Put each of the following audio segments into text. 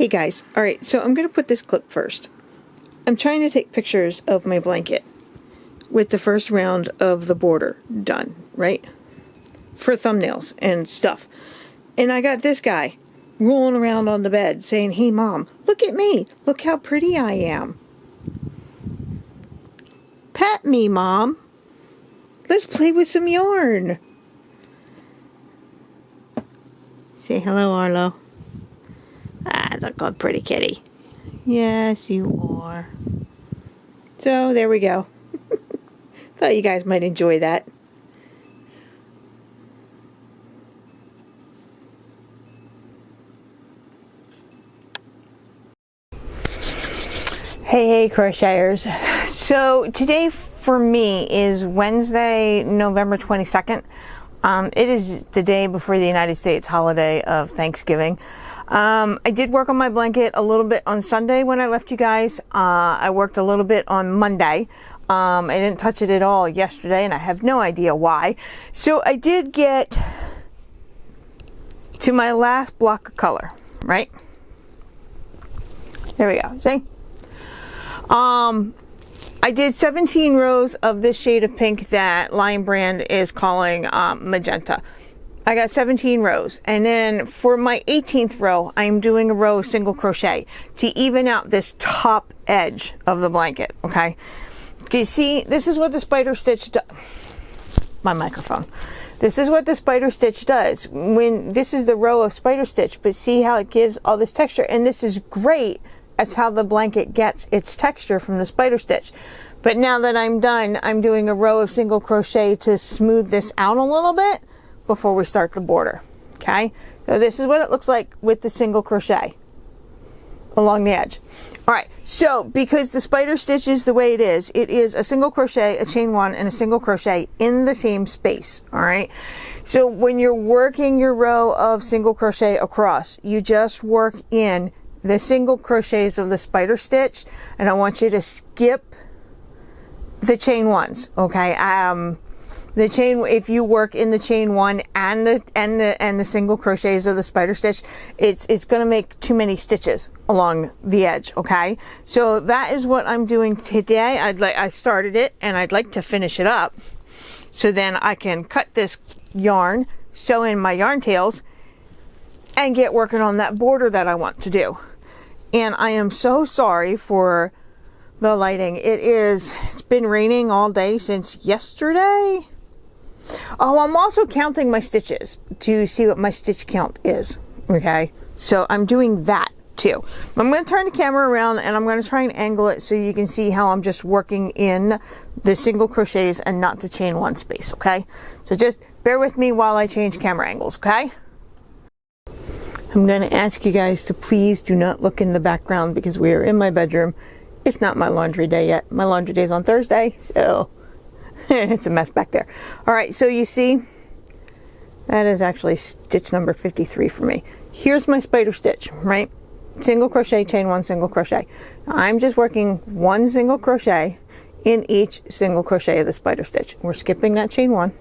Hey guys, alright, so I'm going to put this clip first. I'm trying to take pictures of my blanket with the first round of the border done, right? For thumbnails and stuff. And I got this guy rolling around on the bed saying, "Hey mom, look at me, look how pretty I am. Pat me, mom. Let's play with some yarn." Say hello, Arlo. Ah, look, a pretty kitty. Yes, you are. So, there we go. Thought you guys might enjoy that. Hey, crocheters. So, today for me is Wednesday, November 22nd. It is the day before the United States holiday of Thanksgiving. I did work on my blanket a little bit on Sunday when I left you guys. I worked a little bit on Monday. I didn't touch it at all yesterday, and I have no idea why. So I did get to my last block of color, right? There we go. See? I did 17 rows of this shade of pink that Lion Brand is calling magenta. I got 17 rows, and then for my 18th row I'm doing a row of single crochet to even out this top edge of the blanket. Okay, you see, this is what the spider stitch does. My microphone. This is what the spider stitch does. When this is the row of spider stitch, but see how it gives all this texture, and this is great as how the blanket gets its texture from the spider stitch. But now that I'm done, I'm doing a row of single crochet to smooth this out a little bit before we start the border. Okay, so this is what it looks like with the single crochet along the edge. All right, so because the spider stitch is the way it is a single crochet, a chain one, and a single crochet in the same space. All right, so when you're working your row of single crochet across, you just work in the single crochets of the spider stitch, and I want you to skip the chain ones. Okay, the chain, if you work in the chain one and the single crochets of the spider stitch, it's going to make too many stitches along the edge. Okay, so that is what I'm doing today. I started it, and I'd like to finish it up, so then I can cut this yarn, sew in my yarn tails, and get working on that border that I want to do. And I am so sorry for the lighting. It's been raining all day since yesterday. Oh, I'm also counting my stitches to see what my stitch count is. Okay, so I'm doing that too. I'm going to turn the camera around, and I'm going to try and angle it so you can see how I'm just working in the single crochets and not the chain one space. Okay, so just bear with me while I change camera angles. Okay, I'm going to ask you guys to please do not look in the background because we are in my bedroom. It's not my laundry day yet. My laundry day is on Thursday, so it's a mess back there. All right, so you see, that is actually stitch number 53 for me. Here's my spider stitch, right? Single crochet, chain one, single crochet. I'm just working one single crochet in each single crochet of the spider stitch. We're skipping that chain one.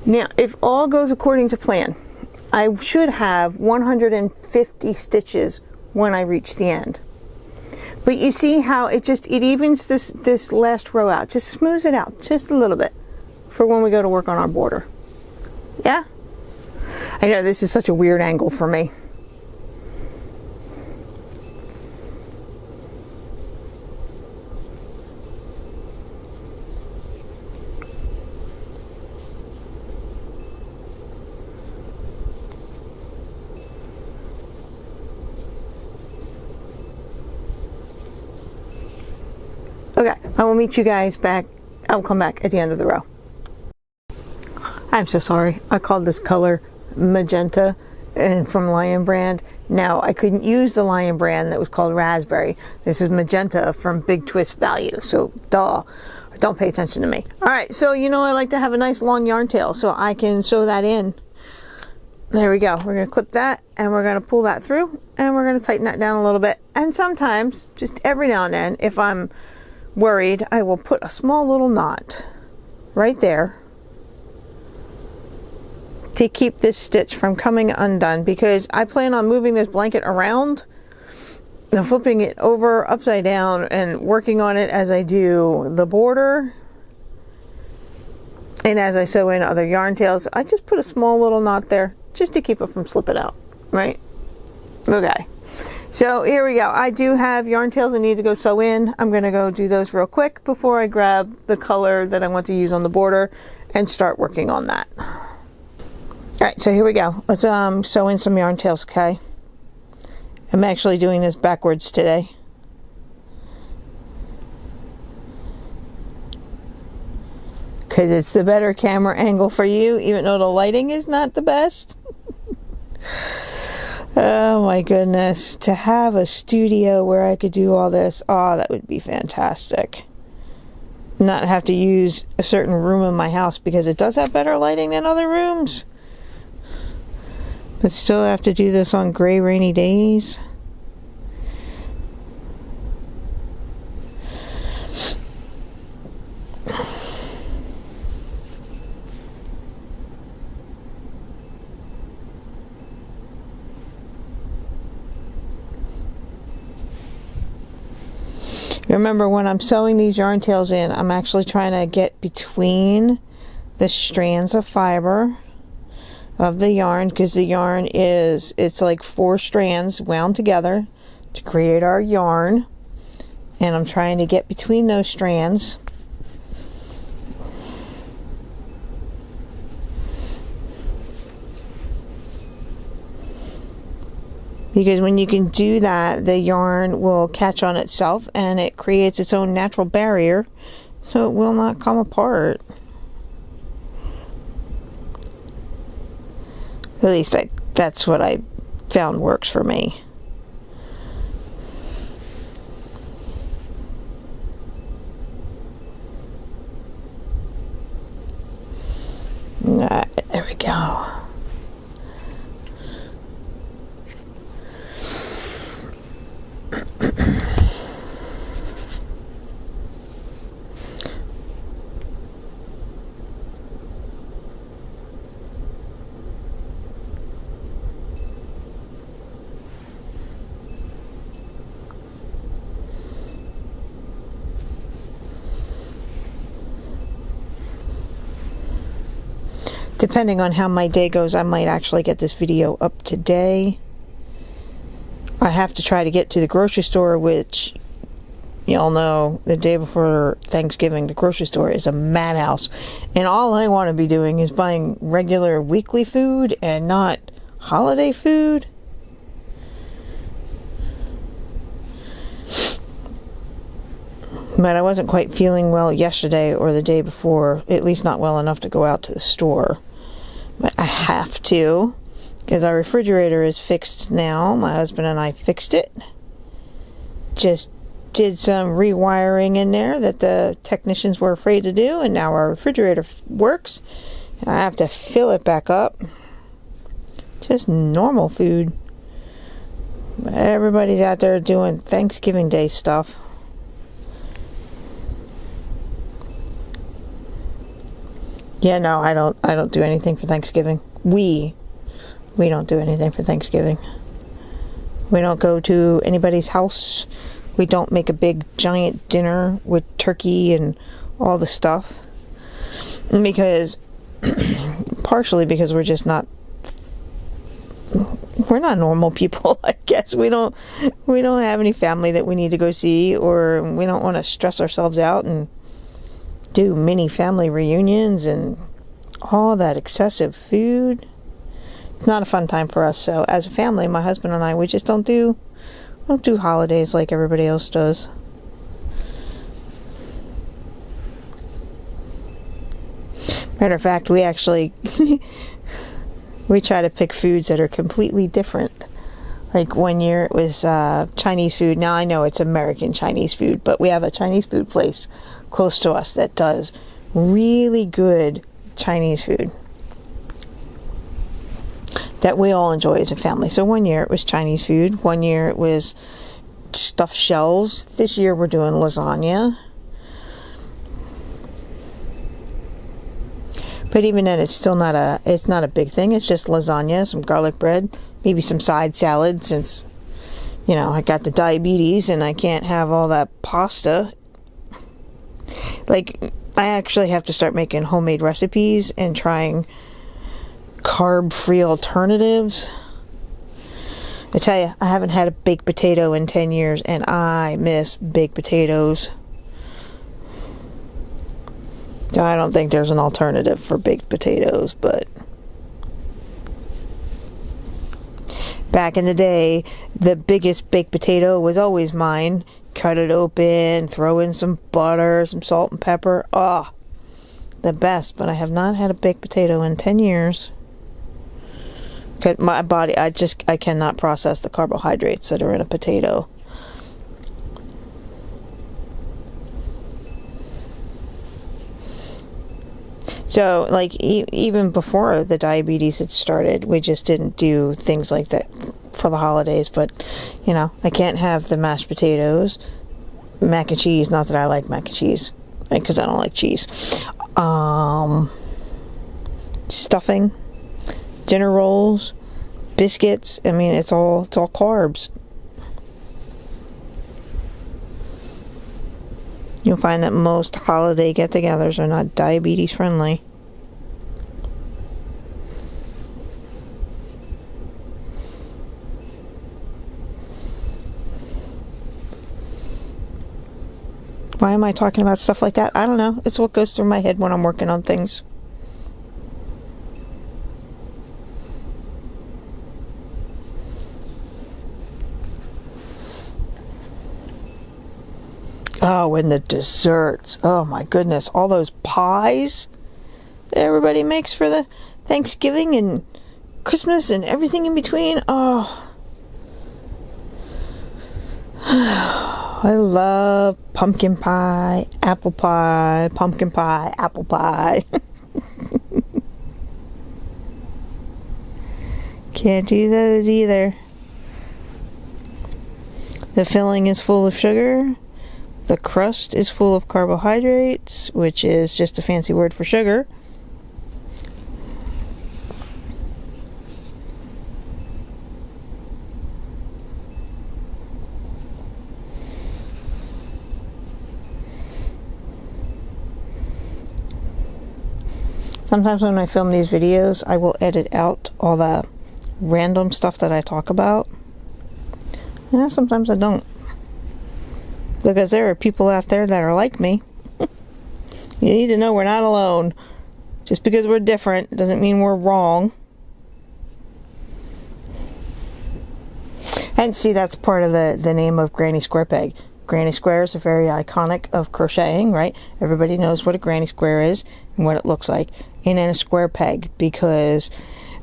Now, if all goes according to plan, I should have 150 stitches when I reach the end. But you see how it evens this last row out. Just smooths it out just a little bit for when we go to work on our border. Yeah? I know this is such a weird angle for me. Okay, I will meet you guys back. I will come back at the end of the row. I'm so sorry. I called this color magenta and from Lion Brand. Now, I couldn't use the Lion Brand that was called raspberry. This is magenta from Big Twist Value. So, duh. Don't pay attention to me. All right, so you know I like to have a nice long yarn tail, so I can sew that in there we go. We're going to clip that and we're going to pull that through and we're going to tighten that down a little bit. And sometimes, just every now and then, if I'm worried, I will put a small little knot right there to keep this stitch from coming undone, because I plan on moving this blanket around and flipping it over upside down and working on it as I do the border. And as I sew in other yarn tails, I just put a small little knot there just to keep it from slipping out, right? Okay. So here we go. I do have yarn tails I need to go sew in. I'm going to go do those real quick before I grab the color that I want to use on the border and start working on that. All right, so here we go. Let's sew in some yarn tails, okay? I'm actually doing this backwards today. Because it's the better camera angle for you, even though the lighting is not the best. Oh my goodness. To have a studio where I could do all this, oh, that would be fantastic. Not have to use a certain room in my house because it does have better lighting than other rooms. But still have to do this on gray, rainy days. Remember, when I'm sewing these yarn tails in, I'm actually trying to get between the strands of fiber of the yarn, because the yarn it's like 4 strands wound together to create our yarn, and I'm trying to get between those strands. Because when you can do that, the yarn will catch on itself and it creates its own natural barrier, so it will not come apart. At least that's what I found works for me. There we go. Depending on how my day goes, I might actually get this video up today. I have to try to get to the grocery store, which y'all know the day before Thanksgiving, the grocery store is a madhouse. And all I want to be doing is buying regular weekly food and not holiday food. But I wasn't quite feeling well yesterday or the day before, at least not well enough to go out to the store. But I have to, because our refrigerator is fixed now. My husband and I fixed it. Just did some rewiring in there that the technicians were afraid to do, and now our refrigerator works. And I have to fill it back up. Just normal food. But everybody's out there doing Thanksgiving Day stuff. Yeah, no, I don't do anything for Thanksgiving. We don't do anything for Thanksgiving. We don't go to anybody's house. We don't make a big giant dinner with turkey and all the stuff. Because partially because we're not normal people, I guess. We don't have any family that we need to go see, or we don't want to stress ourselves out and do mini family reunions and all that excessive food. It's not a fun time for us. So as a family, my husband and I, we just don't do holidays like everybody else does. Matter of fact, we actually we try to pick foods that are completely different. Like one year it was Chinese food. Now I know it's American Chinese food, but we have a Chinese food place close to us that does really good Chinese food. that we all enjoy as a family. So one year it was Chinese food. One year it was stuffed shells. This year we're doing lasagna. But even then, it's still not a big thing. It's just lasagna, some garlic bread, maybe some side salad, since, you know, I got the diabetes and I can't have all that pasta. Like, I actually have to start making homemade recipes and trying carb-free alternatives. I tell you, I haven't had a baked potato in 10 years, and I miss baked potatoes. I don't think there's an alternative for baked potatoes, but back in the day, the biggest baked potato was always mine. Cut it open, throw in some butter, some salt and pepper. Oh, the best. But I have not had a baked potato in 10 years. My body, I cannot process the carbohydrates that are in a potato. So, like, even before the diabetes had started, we just didn't do things like that for the holidays. But, you know, I can't have the mashed potatoes, mac and cheese. Not that I like mac and cheese, because I don't like cheese. Stuffing, dinner rolls, biscuits. I mean, it's all carbs. You'll find that most holiday get-togethers are not diabetes friendly. Why am I talking about stuff like that? I don't know. It's what goes through my head when I'm working on things. Oh, and the desserts. Oh my goodness. All those pies that everybody makes for the Thanksgiving and Christmas and everything in between. Oh. I love pumpkin pie, apple pie, pumpkin pie, apple pie. Can't do those either. The filling is full of sugar. The crust is full of carbohydrates, which is just a fancy word for sugar. Sometimes when I film these videos, I will edit out all the random stuff that I talk about. Yeah, sometimes I don't. Because there are people out there that are like me. You need to know we're not alone. Just because we're different doesn't mean we're wrong. And see, that's part of the name of Granny Square Peg. Granny Square is a very iconic of crocheting, right? Everybody knows what a granny square is and what it looks like. And then a square peg, because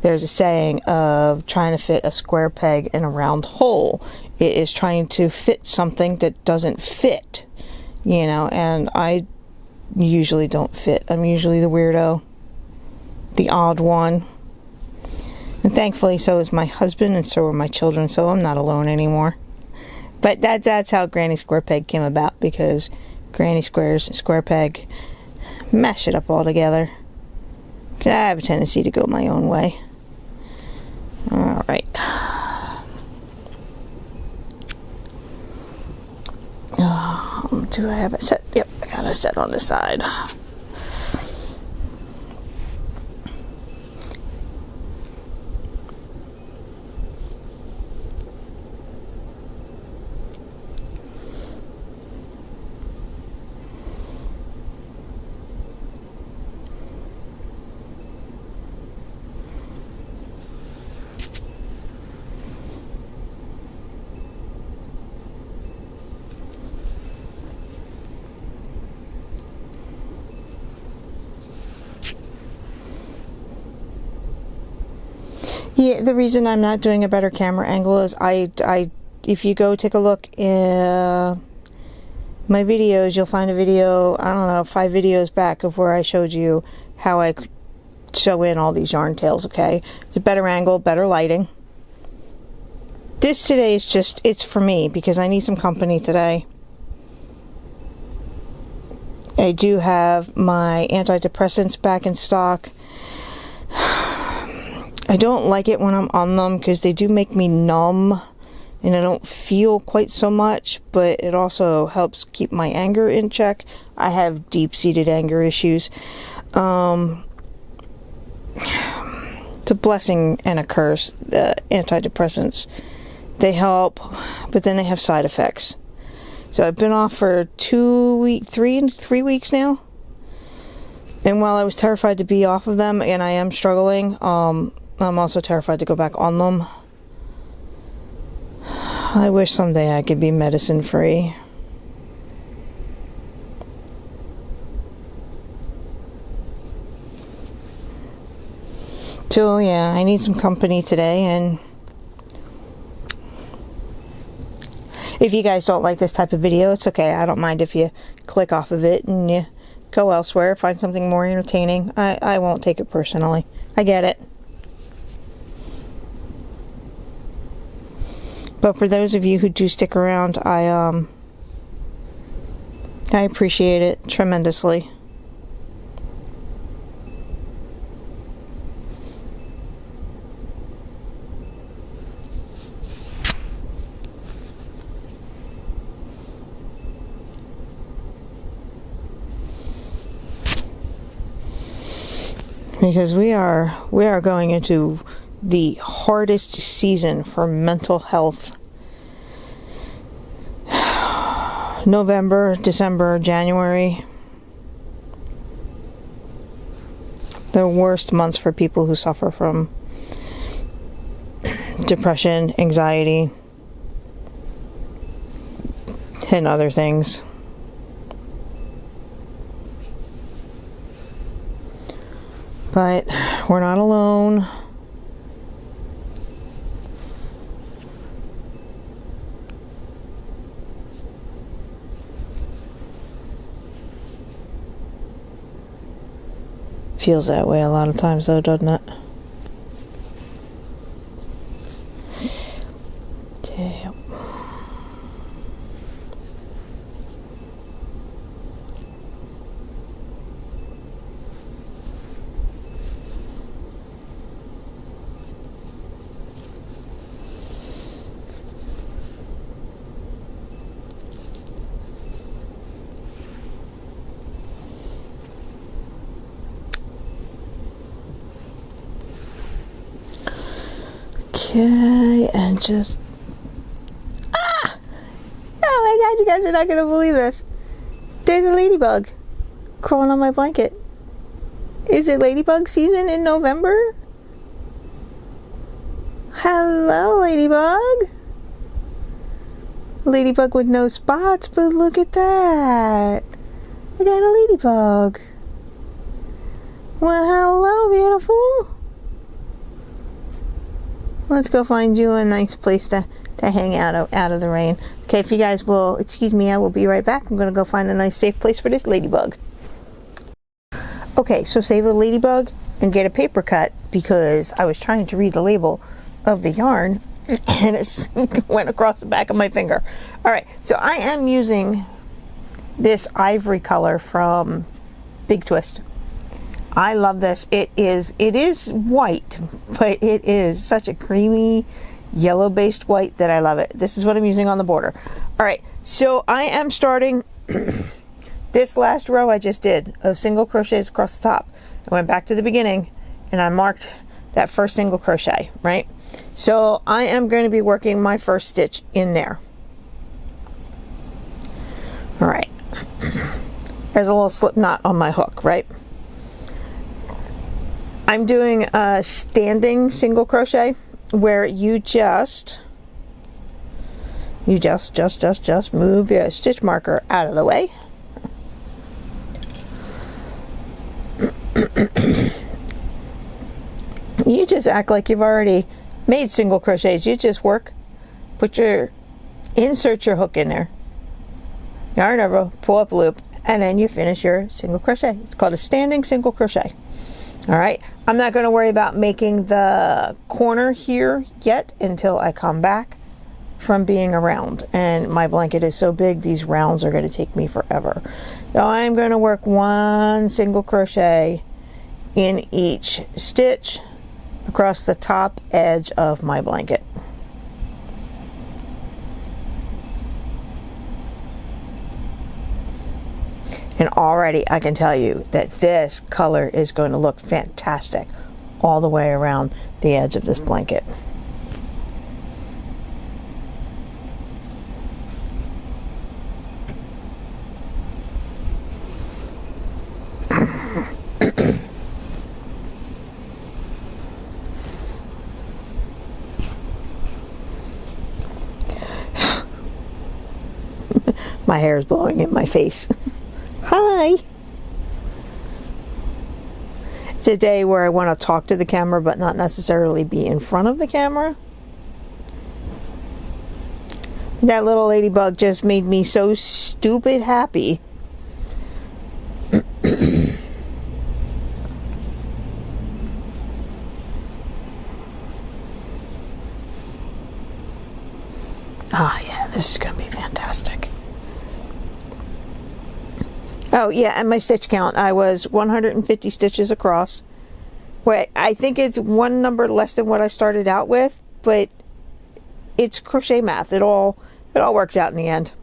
there's a saying of trying to fit a square peg in a round hole. It is trying to fit something that doesn't fit, you know, and I usually don't fit. I'm usually the weirdo, the odd one. And thankfully, so is my husband, and so are my children, so I'm not alone anymore. But that's how Granny Square Peg came about, because Granny Squares and Square Peg mash it up all together. I have a tendency to go my own way. All right. Do I have it set? Yep, I got it set on this side. Yeah, the reason I'm not doing a better camera angle is if you go take a look in my videos, you'll find a video, I don't know, 5 videos back of where I showed you how I sew in all these yarn tails, okay? It's a better angle, better lighting. This today is just, it's for me because I need some company today. I do have my antidepressants back in stock. I don't like it when I'm on them because they do make me numb and I don't feel quite so much, but it also helps keep my anger in check. I have deep-seated anger issues. It's a blessing and a curse, the antidepressants. They help, but then they have side effects. So I've been off for 3 weeks now. And while I was terrified to be off of them, and I am struggling, I'm also terrified to go back on them. I wish someday I could be medicine free. So yeah, I need some company today, and if you guys don't like this type of video, it's okay. I don't mind if you click off of it and you go elsewhere, find something more entertaining. I won't take it personally. I get it. But for those of you who do stick around, I appreciate it tremendously. Because we are going into the hardest season for mental health. November, December, January. The worst months for people who suffer from depression, anxiety, and other things. But we're not alone. Feels that way a lot of times though, doesn't it? Damn. Okay, and just... Ah! Oh my god, you guys are not going to believe this. There's a ladybug crawling on my blanket. Is it ladybug season in November? Hello, ladybug. Ladybug with no spots, but look at that. I got a ladybug. Well, hello, beautiful. Let's go find you a nice place to hang out of the rain. Okay, if you guys will excuse me, I will be right back. I'm going to go find a nice safe place for this ladybug. Okay, so save a ladybug and get a paper cut because I was trying to read the label of the yarn and it went across the back of my finger. All right, so I am using this ivory color from Big Twist. I love this. It is white, but it is such a creamy yellow based white that I love it. This is what I'm using on the border. All right, so I am starting this last row I just did of single crochets across the top. I went back to the beginning and I marked that first single crochet, right? So I am going to be working my first stitch in there. All right. There's a little slip knot on my hook, right? I'm doing a standing single crochet where you just move your stitch marker out of the way. You just act like you've already made single crochets. You just insert your hook in there, yarn over, pull up a loop, and then you finish your single crochet. It's called a standing single crochet. All right, I'm not going to worry about making the corner here yet until I come back from being around. And my blanket is so big, these rounds are going to take me forever. So I'm going to work one single crochet in each stitch across the top edge of my blanket. And already I can tell you that this color is going to look fantastic all the way around the edge of this blanket. My hair is blowing in my face. Hi! It's a day where I want to talk to the camera but not necessarily be in front of the camera. That little ladybug just made me so stupid happy. Ah, yeah, this is going to be fantastic. Oh, yeah, and my stitch count, I was 150 stitches across. Wait, I think it's one number less than what I started out with, but it's crochet math. It all works out in the end.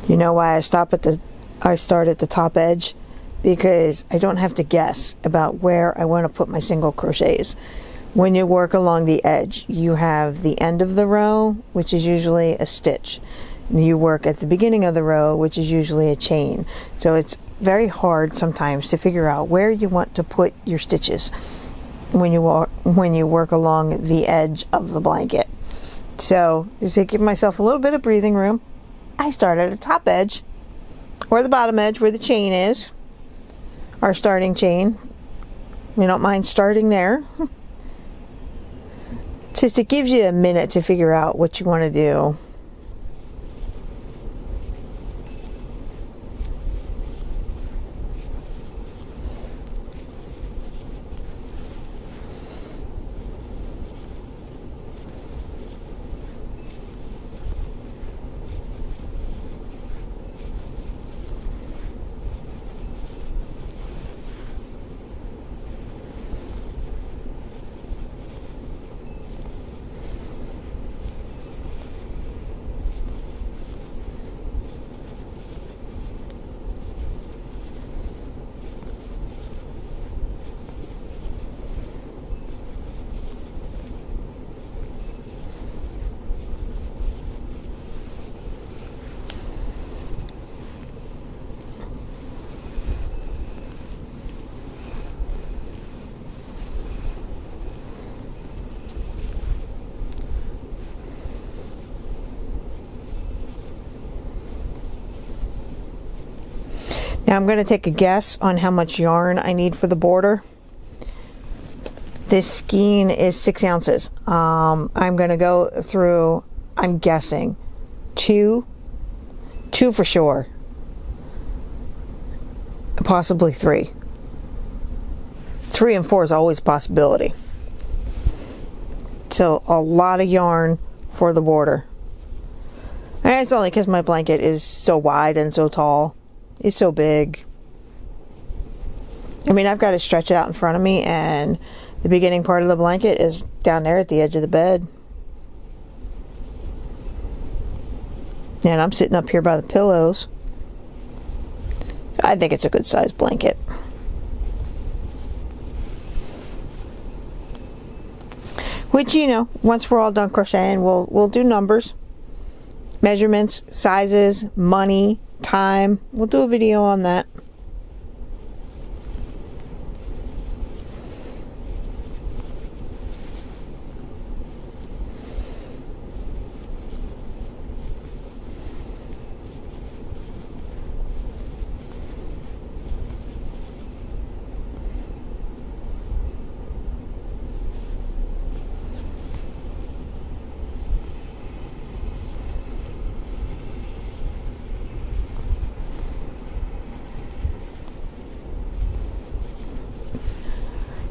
You know why I start at the top edge? Because I don't have to guess about where I want to put my single crochets. When you work along the edge, you have the end of the row, which is usually a stitch. You work at the beginning of the row, which is usually a chain. So it's very hard sometimes to figure out where you want to put your stitches when you work along the edge of the blanket. So to give myself a little bit of breathing room, I start at the top edge or the bottom edge where the chain is, our starting chain. You don't mind starting there. Just it gives you a minute to figure out what you want to do. Now I'm going to take a guess on how much yarn I need for the border. This skein is 6 ounces. I'm going to go through, I'm guessing, two for sure, possibly 3. 3 and 4 is always a possibility. So a lot of yarn for the border. And it's only because my blanket is so wide and so tall. It's so big. I mean, I've got to stretch it out in front of me, and the beginning part of the blanket is down there at the edge of the bed. And I'm sitting up here by the pillows. I think it's a good sized blanket. Which, you know, once we're all done crocheting, we'll do numbers, measurements, sizes, money, time. We'll do a video on that.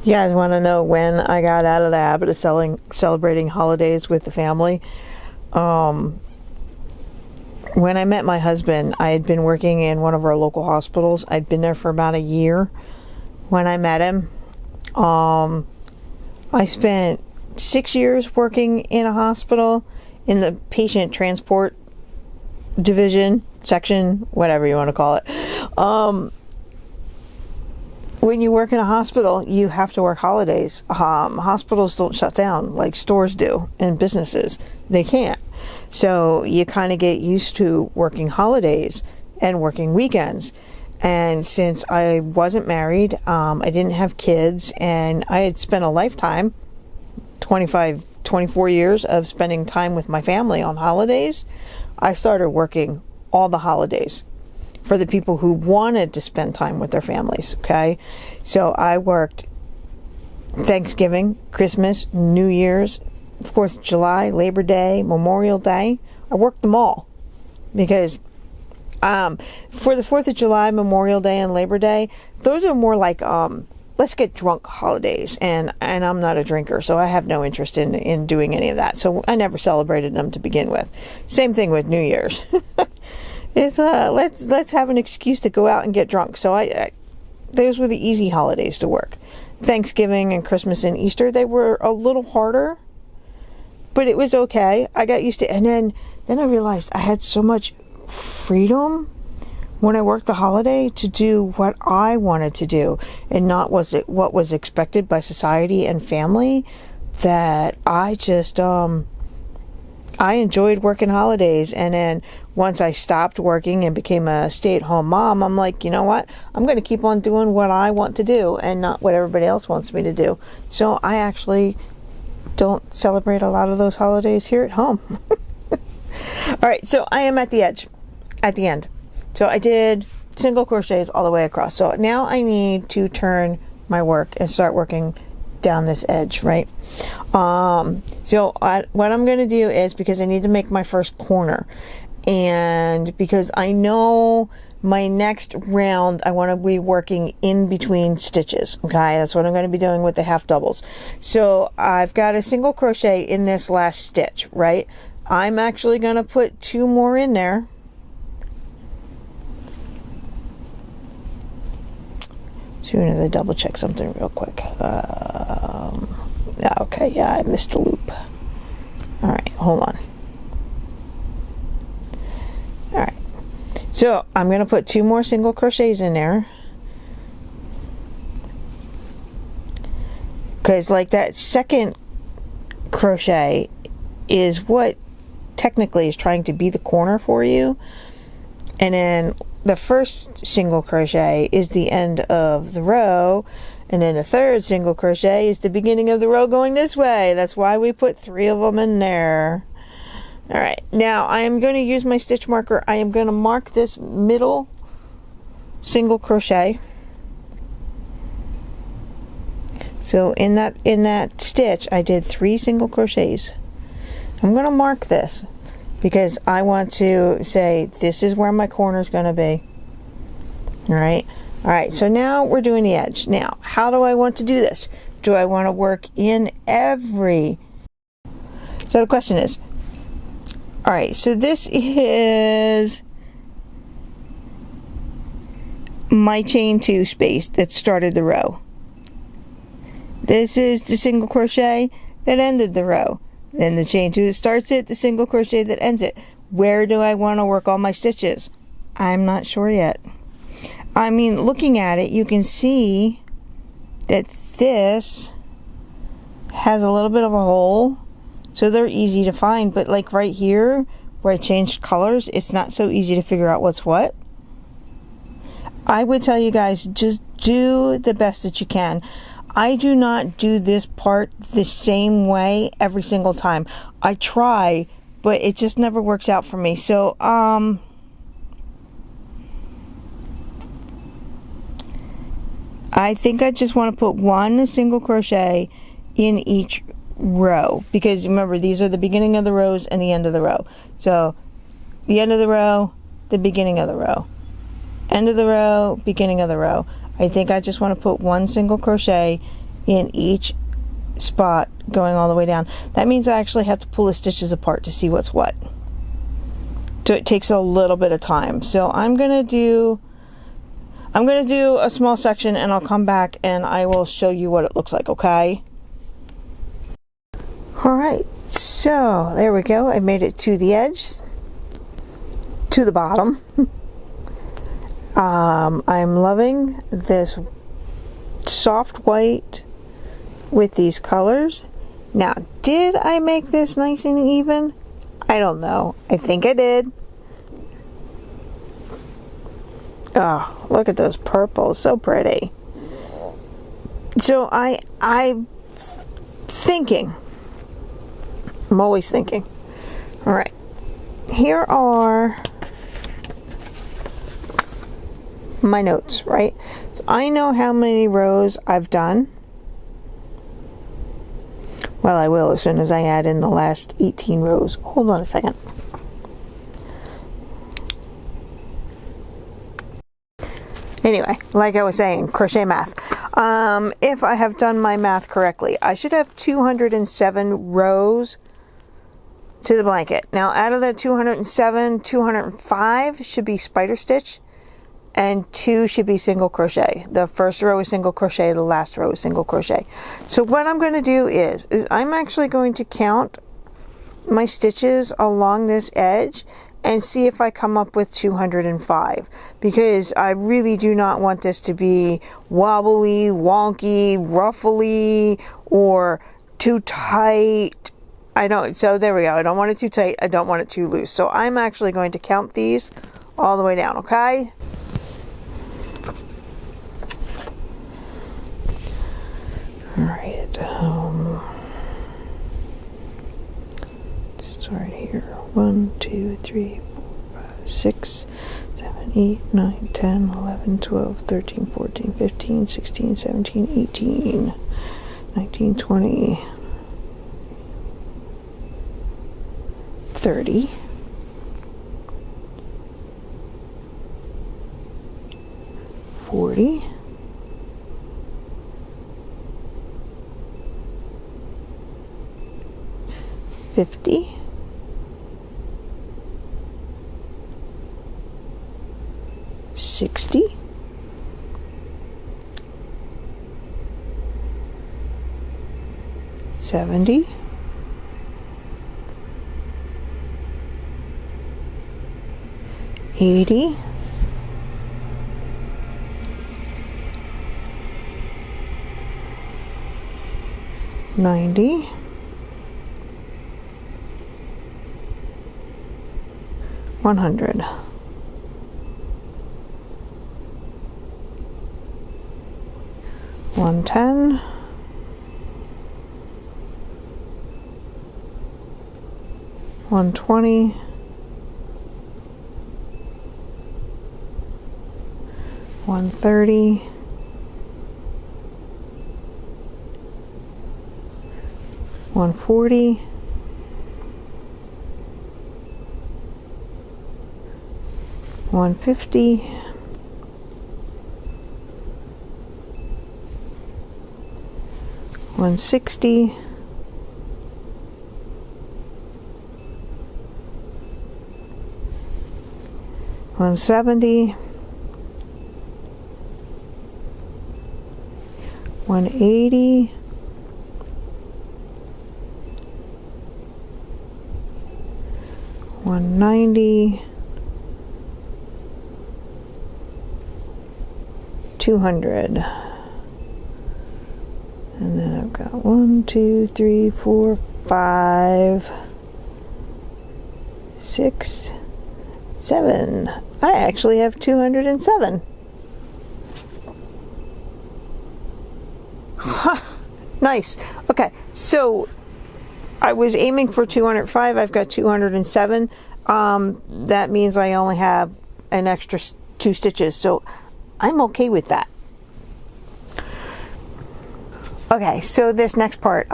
You guys want to know when I got out of the habit of celebrating holidays with the family? When I met my husband, I had been working in one of our local hospitals. I'd been there for about a year when I met him. I spent 6 years working in a hospital in the patient transport division, section, whatever you want to call it. When you work in a hospital, you have to work holidays. Hospitals don't shut down like stores do, and businesses. They can't. So you kind of get used to working holidays and working weekends. And since I wasn't married, I didn't have kids, and I had spent a lifetime, 24 years of spending time with my family on holidays, I started working all the holidays for the people who wanted to spend time with their families, okay? So I worked Thanksgiving, Christmas, New Year's, of course, July, Labor Day, Memorial Day. I worked them all because for the 4th of July, Memorial Day, and Labor Day, those are more like let's get drunk holidays, and I'm not a drinker, so I have no interest in doing any of that. So I never celebrated them to begin with. Same thing with New Year's. It's let's have an excuse to go out and get drunk. So I those were the easy holidays to work. Thanksgiving and Christmas and Easter, they were a little harder, but it was okay. I got used to it. And then I realized I had so much freedom when I worked the holiday to do what I wanted to do, and not what was expected by society and family, that I just I enjoyed working holidays. And then once I stopped working and became a stay-at-home mom, I'm like, you know what? I'm going to keep on doing what I want to do and not what everybody else wants me to do. So I actually don't celebrate a lot of those holidays here at home. All right, so I am at the end. So I did single crochets all the way across. So now I need to turn my work and start working down this edge, right? So what I'm going to do is, because I need to make my first corner, and because I know my next round I want to be working in between stitches, okay? That's what I'm going to be doing with the half doubles. So I've got a single crochet in this last stitch, right? I'm actually going to put 2 more in there. So I'm going to double check something real quick. Okay, yeah, I missed a loop. All right, hold on. All right, so I'm going to put 2 more single crochets in there, because like that second crochet is what technically is trying to be the corner for you, and then the first single crochet is the end of the row, and then the third single crochet is the beginning of the row going this way. That's why we put 3 of them in there. All right, now I am going to use my stitch marker. I am going to mark this middle single crochet. So in that stitch, I did 3 single crochets. I'm going to mark this because I want to say this is where my corner is going to be. All right, so now we're doing the edge. Now, how do I want to do this? Do I want to work in every... So the question is, all right, so this is my chain 2 space that started the row. This is the single crochet that ended the row. Then the chain 2 that starts it, the single crochet that ends it. Where do I want to work all my stitches? I'm not sure yet. I mean, looking at it, you can see that this has a little bit of a hole, so they're easy to find, but like right here where I changed colors, it's not so easy to figure out what's what. I would tell you guys, just do the best that you can. I do not do this part the same way every single time. I try, but it just never works out for me. So, I think I just want to put one single crochet in each row, because remember, these are the beginning of the rows and the end of the row. So the end of the row, the beginning of the row, end of the row, beginning of the row. I think I just want to put one single crochet in each spot going all the way down. That means I actually have to pull the stitches apart to see what's what, so it takes a little bit of time. So I'm gonna do a small section, and I'll come back and I will show you what it looks like, okay? Alright, so there we go. I made it to the edge, to the bottom. I'm loving this soft white with these colors. Now, did I make this nice and even? I don't know. I think I did. Oh, look at those purples, so pretty. So I'm thinking. I'm always thinking. All right, here are my notes, right? So I know how many rows I've done. Well, I will as soon as I add in the last 18 rows. Hold on a second. Anyway, like I was saying, crochet math. If I have done my math correctly, I should have 207 rows to the blanket. Now, out of the 207, 205 should be spider stitch, and 2 should be single crochet. The first row is single crochet, the last row is single crochet. So what I'm going to do is I'm actually going to count my stitches along this edge and see if I come up with 205, because I really do not want this to be wobbly, wonky, ruffly, or too tight. So there we go. I don't want it too tight. I don't want it too loose. So I'm actually going to count these all the way down, okay? All right. Start here. 1, 2, 3, 4, 5, 6, 7, 8, 9, 10, 11, 12, 13, 14, 15, 16, 17, 18, 19, 20, 30, 40, 50, 60, 70, 80, 90, 100. 110, 120, 130, 140, 150, 160, 170, 180, 190, 200. And then I've got 1, 2, 3, 4, 5, 6, 7. I actually have 207. Huh, nice. Okay, so I was aiming for 205. I've got 207. That means I only have an extra 2 stitches, so I'm okay with that. Okay, so this next part,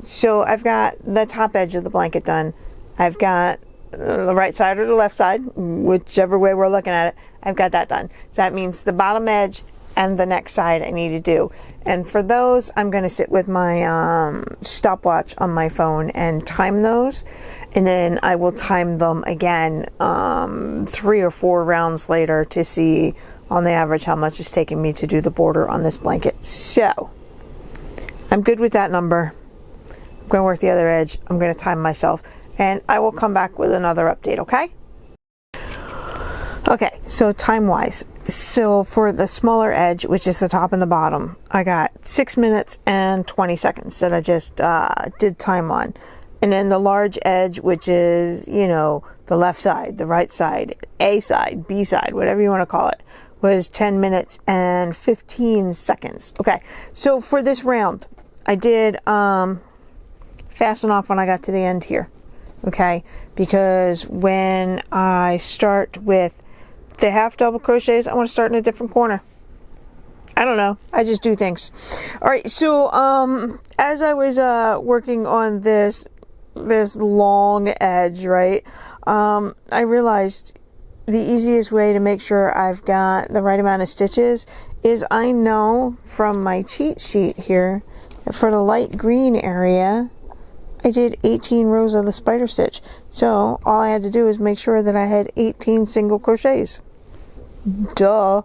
so I've got the top edge of the blanket done. I've got the right side or the left side, whichever way we're looking at it. I've got that done. So that means the bottom edge and the next side I need to do. And for those, I'm going to sit with my stopwatch on my phone and time those. And then I will time them again 3 or 4 rounds later to see on the average how much it's taking me to do the border on this blanket. So I'm good with that number. I'm going to work the other edge. I'm going to time myself. And I will come back with another update, okay? Okay, so time-wise. So for the smaller edge, which is the top and the bottom, I got 6 minutes and 20 seconds that I just did time on. And then the large edge, which is, you know, the left side, the right side, A side, B side, whatever you want to call it, was 10 minutes and 15 seconds. Okay, so for this round, I did fasten off when I got to the end here. Okay, because when I start with the half double crochets, I want to start in a different corner. I don't know, I just do things. All right, so as I was working on this long edge, right, I realized the easiest way to make sure I've got the right amount of stitches is I know from my cheat sheet here that for the light green area I did 18 rows of the spider stitch. So all I had to do is make sure that I had 18 single crochets. Duh.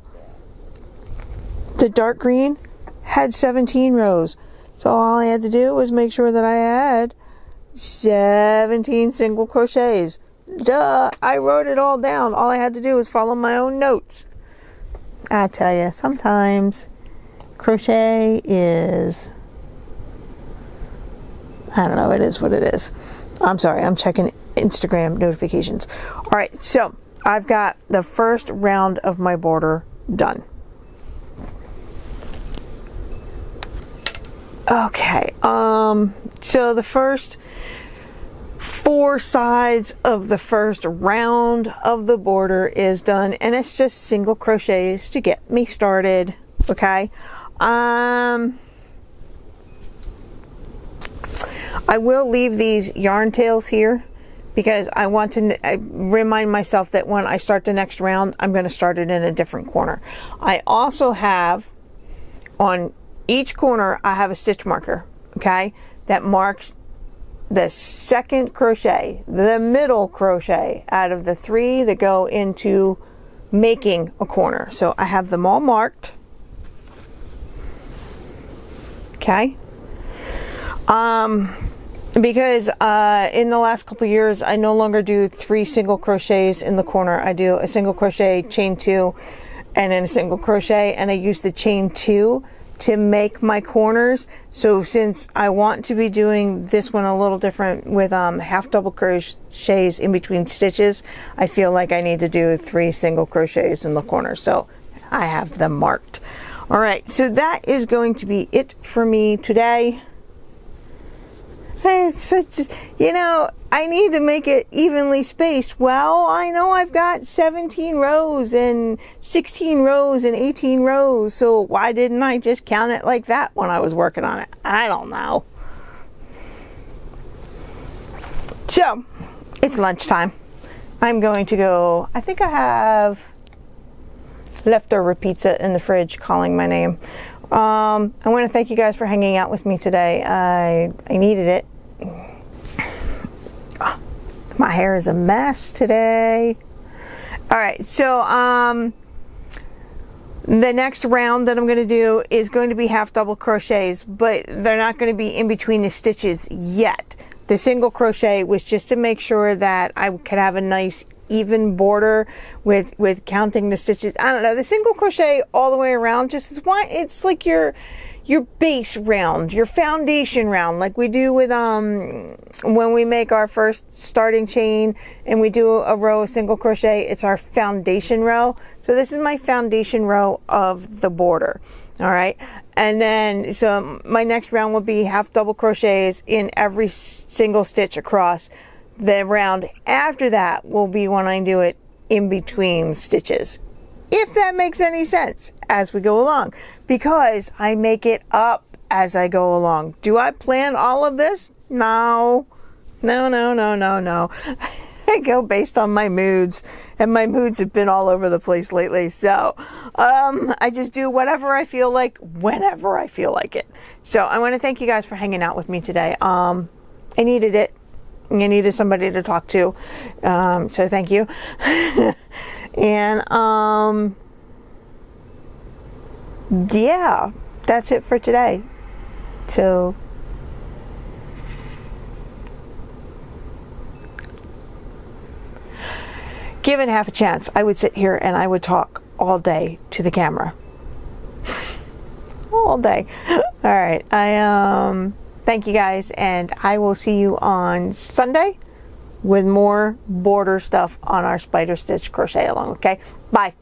The dark green had 17 rows. So all I had to do was make sure that I had 17 single crochets. Duh. I wrote it all down. All I had to do was follow my own notes. I tell you, sometimes crochet is, I don't know, it is what it is. I'm sorry, I'm checking Instagram notifications. All right, so I've got the first round of my border done. Okay, so the first 4 sides of the first round of the border is done, and it's just single crochets to get me started. Okay, I will leave these yarn tails here because I want to remind myself that when I start the next round, I'm going to start it in a different corner. I also have, on each corner, I have a stitch marker, okay, that marks the second crochet, the middle crochet out of the 3 that go into making a corner. So I have them all marked, okay. Because in the last couple of years, I no longer do 3 single crochets in the corner. I do a single crochet, chain 2, and then a single crochet, and I use the chain 2 to make my corners. So since I want to be doing this one a little different with half double crochets in between stitches, I feel like I need to do 3 single crochets in the corner. So I have them marked. All right, so that is going to be it for me today. It's just, you know, I need to make it evenly spaced. Well, I know I've got 17 rows and 16 rows and 18 rows, so why didn't I just count it like that when I was working on it? I don't know. So, it's lunchtime. I'm going to go, I think I have leftover pizza in the fridge calling my name. I want to thank you guys for hanging out with me today. I needed it. My hair is a mess today. All right, so the next round that I'm going to do is going to be half double crochets, but they're not going to be in between the stitches yet. The single crochet was just to make sure that I could have a nice even border with counting the stitches. I don't know, the single crochet all the way around just is why it's like you're your base round, your foundation round, like we do with when we make our first starting chain and we do a row of single crochet. It's our foundation row. So this is my foundation row of the border. All right, and then so my next round will be half double crochets in every single stitch across. The round after that will be when I do it in between stitches, if that makes any sense, as we go along, because I make it up as I go along. Do I plan all of this? No. I go based on my moods, and my moods have been all over the place lately. So I just do whatever I feel like, whenever I feel like it. So I want to thank you guys for hanging out with me today. I needed it. I needed somebody to talk to. So thank you. And yeah, that's it for today. So given half a chance, I would sit here and I would talk all day to the camera. All day. All right. I thank you guys, and I will see you on Sunday with more border stuff on our spider stitch crochet along. Okay, bye.